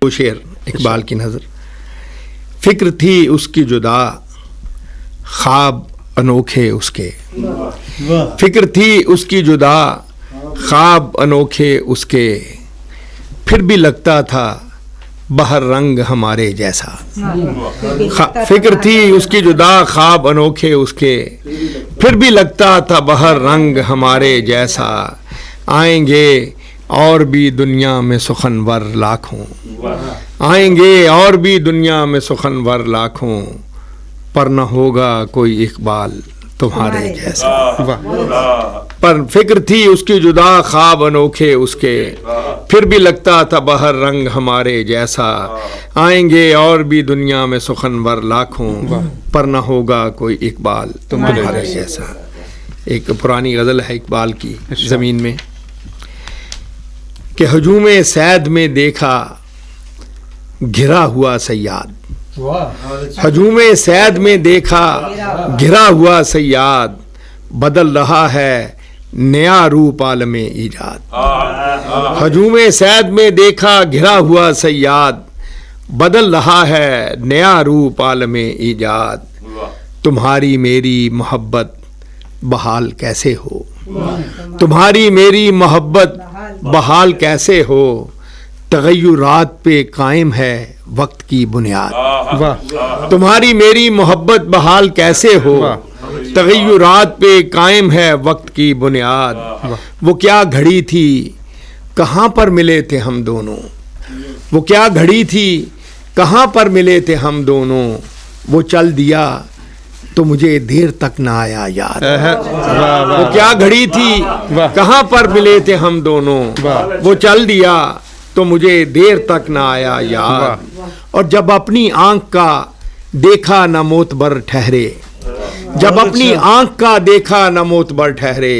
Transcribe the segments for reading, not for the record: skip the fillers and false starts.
وہ شعر اقبال کی نظر. فکر تھی اس کی جدا خواب انوکھے اس کے. فکر تھی اس کی جدا خواب انوکھے اس کے. پھر بھی لگتا تھا بہر رنگ ہمارے جیسا. فکر تھی اس کی جدا خواب انوکھے اس کے. پھر بھی لگتا تھا بہر رنگ ہمارے جیسا. آئیں گے اور بھی دنیا میں سخنور لاکھوں. آئیں گے اور بھی دنیا میں سخنور لاکھوں. پر نہ ہوگا کوئی اقبال تمہارے جیسا. پر فکر تھی اس کی جدا خواب انوکھے اس کے. پھر بھی لگتا تھا بہر رنگ ہمارے جیسا. آئیں گے اور بھی دنیا میں سخنور لاکھوں. پر نہ ہوگا کوئی اقبال تمہارے جیسا. ایک پرانی غزل ہے اقبال کی زمین میں کہ ہجوم صید میں دیکھا گھرا ہوا صیاد. ہجوم صید میں دیکھا گھرا ہوا صیاد. بدل رہا ہے نیا روپ عالم ایجاد. ہجوم صید میں دیکھا گھرا ہوا صیاد. بدل رہا ہے نیا روپ عالم ایجاد. تمہاری میری محبت بحال کیسے ہو. تمہاری میری محبت بحال کیسے ہو. تغیرات پہ قائم ہے وقت کی بنیاد. تمہاری میری محبت بحال کیسے ہو. تغیرات پہ قائم ہے وقت کی بنیاد. وہ کیا گھڑی تھی کہاں پر ملے تھے ہم دونوں. وہ کیا گھڑی تھی کہاں پر ملے تھے ہم دونوں. وہ چل دیا تو مجھے دیر تک نہ آیا یاد. وہ کیا گھڑی تھی کہاں پر ملے تھے ہم دونوں. وہ چل دیا تو مجھے دیر تک نہ آیا یاد. اور جب اپنی آنکھ کا دیکھا نہ موتبر ٹھہرے. جب اپنی آنکھ کا دیکھا نہ موتبر ٹھہرے.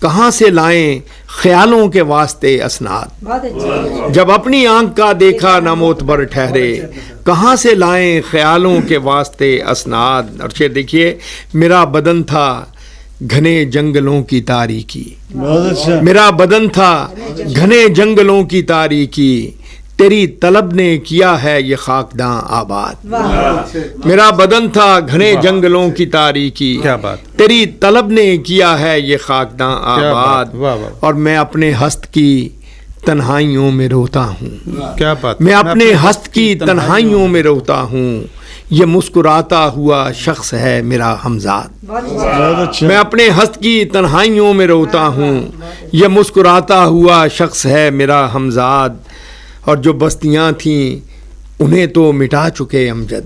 کہاں سے لائیں خیالوں کے واسطے اسناد. جب اپنی آنکھ کا دیکھا نہ موتبر ٹھہرے. کہاں سے لائیں خیالوں کے واسطے اسناد. اور شعر دیکھیے. میرا بدن تھا گھنے جنگلوں کی تاریکی. میرا بدن تھا گھنے جنگلوں کی تاریکی. تیری طلب نے کیا ہے یہ خاکداں آباد. میرا بدن تھا گھنے جنگلوں کی تاریکی. تیری طلب نے کیا ہے یہ خاکداں آباد. اور میں اپنے ہست کی تنہائیوں میں روتا ہوں. کیا بات. میں اپنے ہست کی تنہائیوں میں روتا ہوں. یہ مسکراتا ہوا شخص ہے میرا ہمزاد. میں اپنے ہست کی تنہائیوں میں روتا ہوں. یہ مسکراتا ہوا شخص ہے میرا ہمزاد. اور جو بستیاں تھیں انہیں تو مٹا چکے امجد.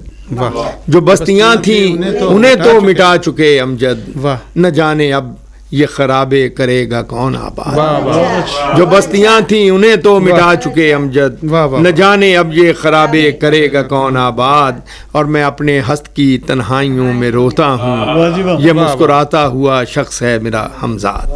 جو بستیاں تھیں انہیں تو مٹا چکے امجد. نہ جانے اب یہ خرابے کرے گا کون آباد. جو بستیاں تھیں انہیں تو مٹا چکے امجد. نہ جانے اب یہ خرابے کرے گا کون آباد. اور میں اپنے ہست کی تنہائیوں میں روتا ہوں. یہ مسکراتا ہوا شخص ہے میرا ہمزاد.